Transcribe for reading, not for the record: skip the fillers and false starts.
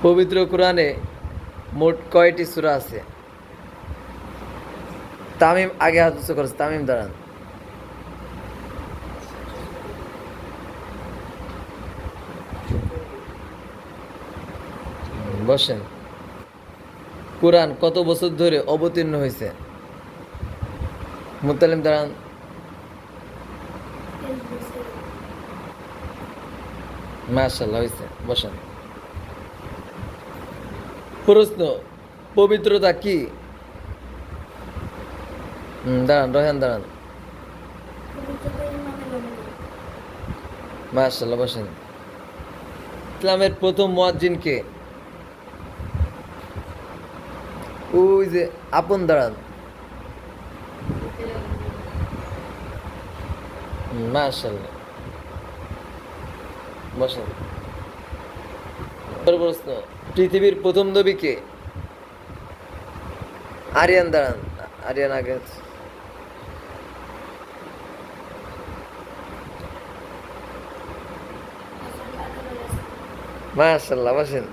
পবিত্র কোরআনে মোট কয়টি সূরা আছে? তামিম আগে হাত উঁচু করেছে, তামিম দাঁড়ান। বসেন। কোরআন কত বছর ধরে অবতীর্ণ হয়েছে? মুতালিম দাঁড়ান। মাশাআল্লাহ, হয়েছে, বসেন। প্রশ্ন, পবিত্রতা কি? দাঁড়ান, রয়হান দাঁড়ান। মাশাআল্লাহ, বসেন। ইসলামের প্রথম মুয়াজ্জিন কে? ওই যে আপন, দাঁড়ান। মাশাআল্লাহ, বসেন। প্রশ্ন, পৃথিবীর প্রথম নবী কে? আরিয়ান দাঁড়ান, আরিয়ান আগে আছে। মাশাআল্লাহ, বসেন।